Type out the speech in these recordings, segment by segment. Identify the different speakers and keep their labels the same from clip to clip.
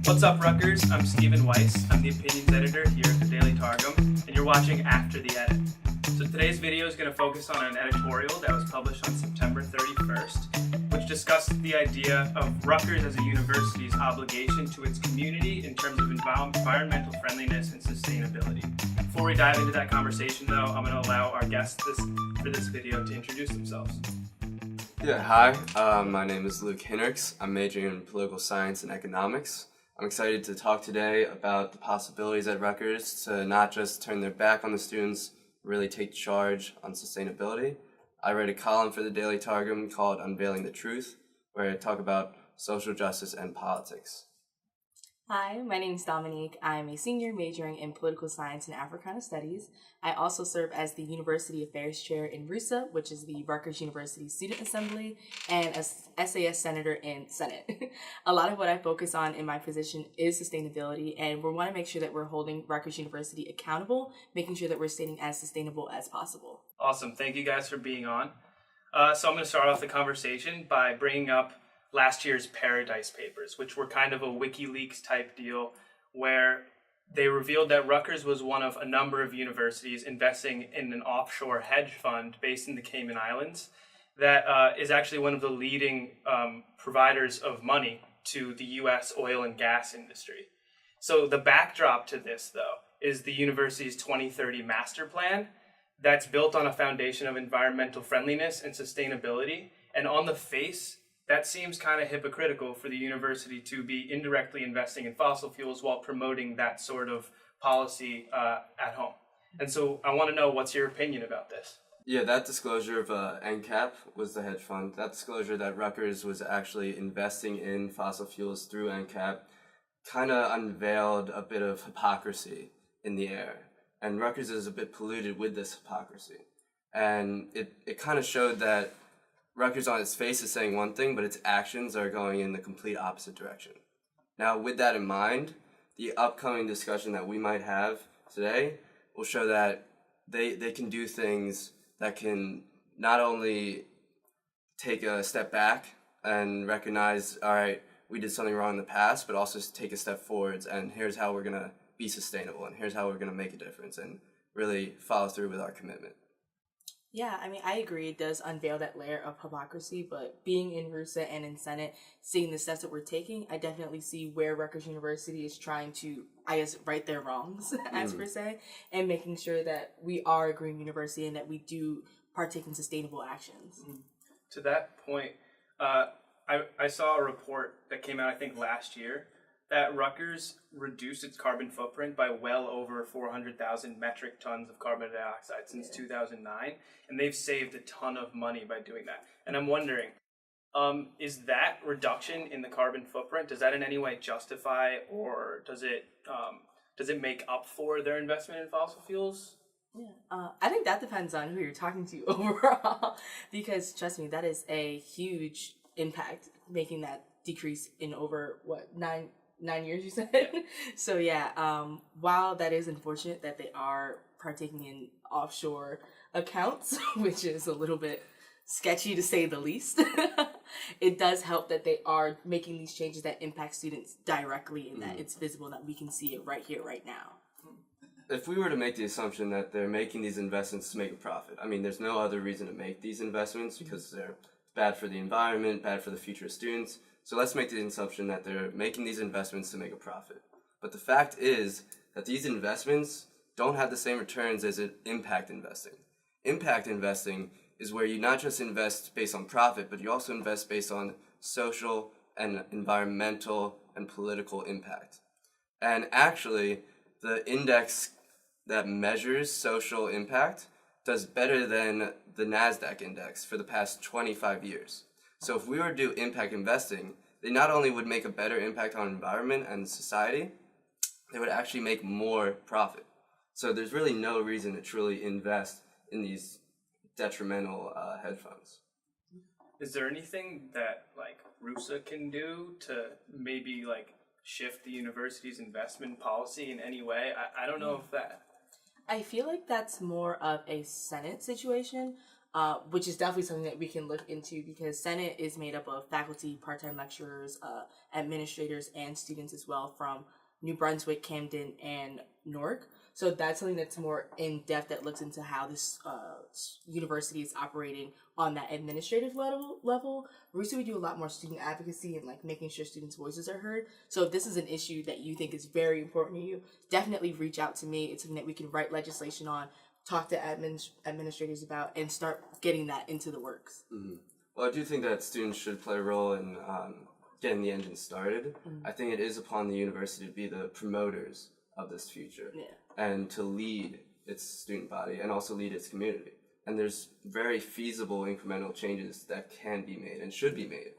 Speaker 1: What's up, Rutgers? I'm Stephen Weiss. I'm the opinions editor here at the Daily Targum, and you're watching After the Edit. So today's video is going to focus on an editorial that was published on September 31st, which discussed the idea of Rutgers as a university's obligation to its community in terms of environmental friendliness and sustainability. Before we dive into that conversation, though, I'm going to allow our guests for this video to introduce themselves.
Speaker 2: Yeah, hi. My name is Luke Hinrichs. I'm majoring in political science and economics. I'm excited to talk today about the possibilities at Rutgers to not just turn their back on the students, really take charge on sustainability. I write a column for the Daily Targum called Unveiling the Truth, where I talk about social justice and politics.
Speaker 3: Hi, my name is Dominique. I'm a senior majoring in political science and Africana studies. I also serve as the University Affairs Chair in RUSA, which is the Rutgers University Student Assembly, and as SAS Senator in Senate. A lot of what I focus on in my position is sustainability, and we want to make sure that we're holding Rutgers University accountable, making sure that we're staying as sustainable as possible.
Speaker 1: Awesome. Thank you guys for being on. So I'm going to start off the conversation by bringing up last year's Paradise Papers, which were kind of a WikiLeaks type deal where they revealed that Rutgers was one of a number of universities investing in an offshore hedge fund based in the Cayman Islands that is actually one of the leading providers of money to the U.S. oil and gas industry. So the backdrop to this, though, is the university's 2030 master plan that's built on a foundation of environmental friendliness and sustainability. And on the face, that seems kind of hypocritical for the university to be indirectly investing in fossil fuels while promoting that sort of policy at home. And so I want to know, what's your opinion about this?
Speaker 2: Yeah, that disclosure of NCAP was the hedge fund. That disclosure that Rutgers was actually investing in fossil fuels through NCAP kind of unveiled a bit of hypocrisy in the air. And Rutgers is a bit polluted with this hypocrisy. And it kind of showed that Rutgers on its face is saying one thing, but its actions are going in the complete opposite direction. Now, with that in mind, the upcoming discussion that we might have today will show that they can do things that can not only take a step back and recognize, all right, we did something wrong in the past, but also take a step forwards, and here's how we're going to be sustainable, and here's how we're going to make a difference, and really follow through with our commitment.
Speaker 3: Yeah, I mean, I agree. It does unveil that layer of hypocrisy, but being in RUSA and in Senate, seeing the steps that we're taking, I definitely see where Rutgers University is trying to, I guess, right their wrongs, as per se, and making sure that we are a green university and that we do partake in sustainable actions.
Speaker 1: To that point, I saw a report that came out, I think, last year, that Rutgers reduced its carbon footprint by well over 400,000 metric tons of carbon dioxide since 2009, and they've saved a ton of money by doing that. And I'm wondering, is that reduction in the carbon footprint, does that in any way justify, or does it make up for their investment in fossil fuels?
Speaker 3: Yeah, I think that depends on who you're talking to overall, because trust me, that is a huge impact, making that decrease in over, 9 years, you said?
Speaker 1: Yeah.
Speaker 3: So yeah, while that is unfortunate that they are partaking in offshore accounts, which is a little bit sketchy to say the least, it does help that they are making these changes that impact students directly and that it's visible, that we can see it right here, right now.
Speaker 2: If we were to make the assumption that they're making these investments to make a profit, I mean, there's no other reason to make these investments because they're bad for the environment, bad for the future of students. So let's make the assumption that they're making these investments to make a profit. But the fact is that these investments don't have the same returns as impact investing. Impact investing is where you not just invest based on profit, but you also invest based on social and environmental and political impact. And actually, the index that measures social impact does better than the NASDAQ index for the past 25 years. So if we were to do impact investing, they not only would make a better impact on environment and society, they would actually make more profit. So there's really no reason to truly invest in these detrimental hedge funds.
Speaker 1: Is there anything that RUSA can do to maybe shift the university's investment policy in any way? I don't know if that...
Speaker 3: I feel like that's more of a Senate situation. which is definitely something that we can look into because Senate is made up of faculty, part-time lecturers, administrators, and students as well from New Brunswick, Camden, and Newark. So that's something that's more in-depth that looks into how this university is operating on that administrative level. RUSA, we do a lot more student advocacy and like making sure students' voices are heard. So if this is an issue that you think is very important to you, definitely reach out to me. It's something that we can write legislation on, talk to administrators about, and start getting that into the works.
Speaker 2: Mm-hmm. Well, I do think that students should play a role in getting the engine started. Mm-hmm. I think it is upon the university to be the promoters of this future and to lead its student body and also lead its community. And there's very feasible incremental changes that can be made and should be made.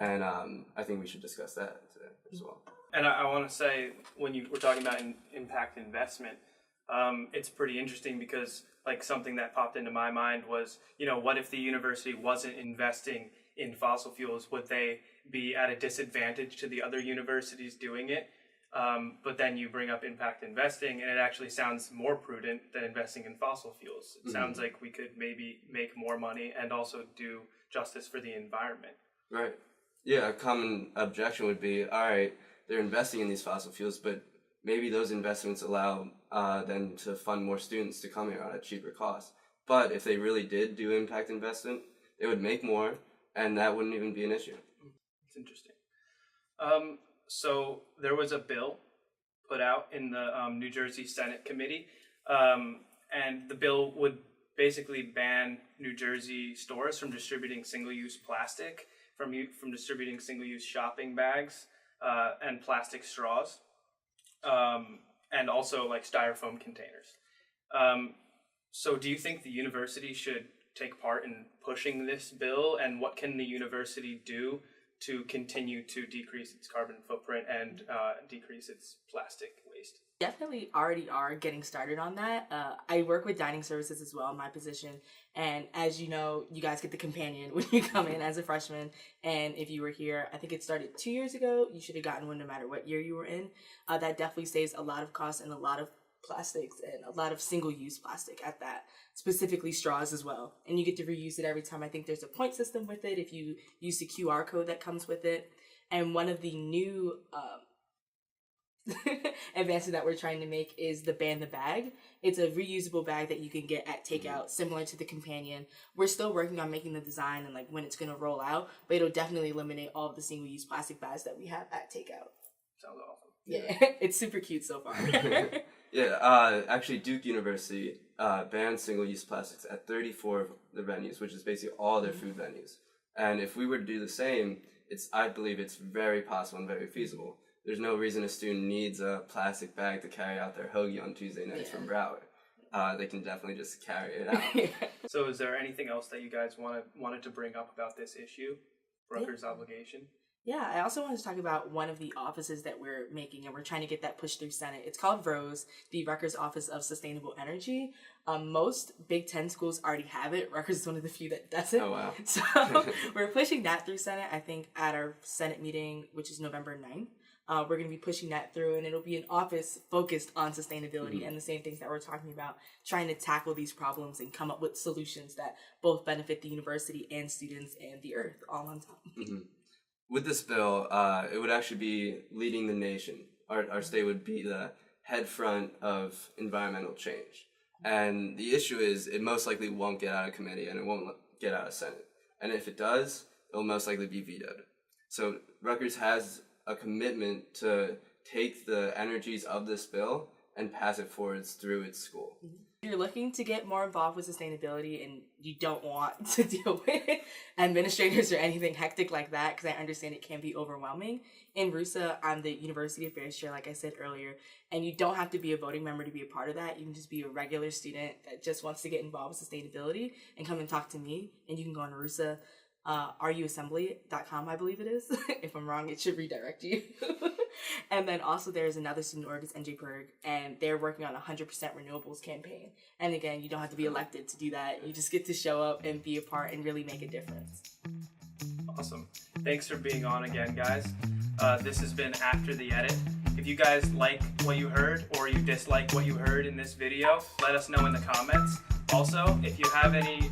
Speaker 2: And I think we should discuss that today as well.
Speaker 1: And I want to say, when we're talking about impact investment, it's pretty interesting because like something that popped into my mind was, what if the university wasn't investing in fossil fuels? Would they be at a disadvantage to the other universities doing it? But then you bring up impact investing, and it actually sounds more prudent than investing in fossil fuels. It sounds like we could maybe make more money and also do justice for the environment.
Speaker 2: Right. Yeah, a common objection would be, all right, they're investing in these fossil fuels, but maybe those investments allow them to fund more students to come here at a cheaper cost. But if they really did do impact investment, they would make more, and that wouldn't even be an issue.
Speaker 1: It's interesting. So there was a bill put out in the New Jersey Senate committee, and the bill would basically ban New Jersey stores from distributing single-use plastic, from distributing single-use shopping bags and plastic straws, and also like styrofoam containers. So do you think the university should take part in pushing this bill, and what can the university do to continue to decrease its carbon footprint and decrease its plastic waste?
Speaker 3: Definitely already are getting started on that. I work with dining services as well in my position. And as you know, you guys get the companion when you come in as a freshman. And if you were here, I think it started 2 years ago, you should have gotten one no matter what year you were in. That definitely saves a lot of costs and a lot of plastics and a lot of single-use plastic at that, specifically straws as well. And you get to reuse it every time. I think there's a point system with it if you use the QR code that comes with it. And one of the new advances that we're trying to make is the ban the bag. It's a reusable bag that you can get at takeout, similar to the companion. We're still working on making the design and like when it's going to roll out, but it'll definitely eliminate all of the single-use plastic bags that we have at takeout.
Speaker 1: Sounds awesome.
Speaker 3: Yeah, it's super cute so far.
Speaker 2: Yeah, actually Duke University banned single-use plastics at 34 of the venues, which is basically all their food venues. And if we were to do the same, I believe it's very possible and very feasible. There's no reason a student needs a plastic bag to carry out their hoagie on Tuesday nights from Broward. They can definitely just carry it out.
Speaker 1: So is there anything else that you guys wanted to bring up about this issue, Rutgers' obligation?
Speaker 3: Yeah, I also wanted to talk about one of the offices that we're making, and we're trying to get that pushed through Senate. It's called ROSE, the Rutgers Office of Sustainable Energy. Most Big Ten schools already have it. Rutgers is one of the few that doesn't.
Speaker 2: Oh, wow.
Speaker 3: So we're pushing that through Senate, I think, at our Senate meeting, which is November 9th. We're going to be pushing that through, and it'll be an office focused on sustainability and the same things that we're talking about, trying to tackle these problems and come up with solutions that both benefit the university and students and the earth all on top.
Speaker 2: Mm-hmm. With this bill, it would actually be leading the nation. Our state would be the head front of environmental change. And the issue is it most likely won't get out of committee and it won't get out of Senate. And if it does, it will most likely be vetoed. So Rutgers has a commitment to take the energies of this bill and pass it forwards through its school.
Speaker 3: If you're looking to get more involved with sustainability and you don't want to deal with administrators or anything hectic like that, because I understand it can be overwhelming, in RUSA, I'm the University Affairs Chair, like I said earlier, and you don't have to be a voting member to be a part of that. You can just be a regular student that just wants to get involved with sustainability and come and talk to me, and you can go on RUSA. ruassembly.com, I believe it is. If I'm wrong, it should redirect you. And then also there's another student org, it's NJPIRG, and they're working on a 100% renewables campaign. And again, you don't have to be elected to do that. You just get to show up and be a part and really make a difference.
Speaker 1: Awesome. Thanks for being on again, guys. This has been After the Edit. If you guys like what you heard or you dislike what you heard in this video, let us know in the comments. Also, if you have any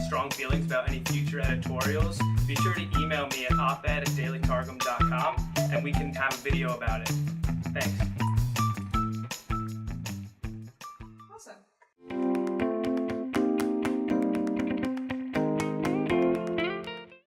Speaker 1: strong feelings about any future editorials, be sure to email me at oped@dailytargum.com and we can have a video about it. Thanks.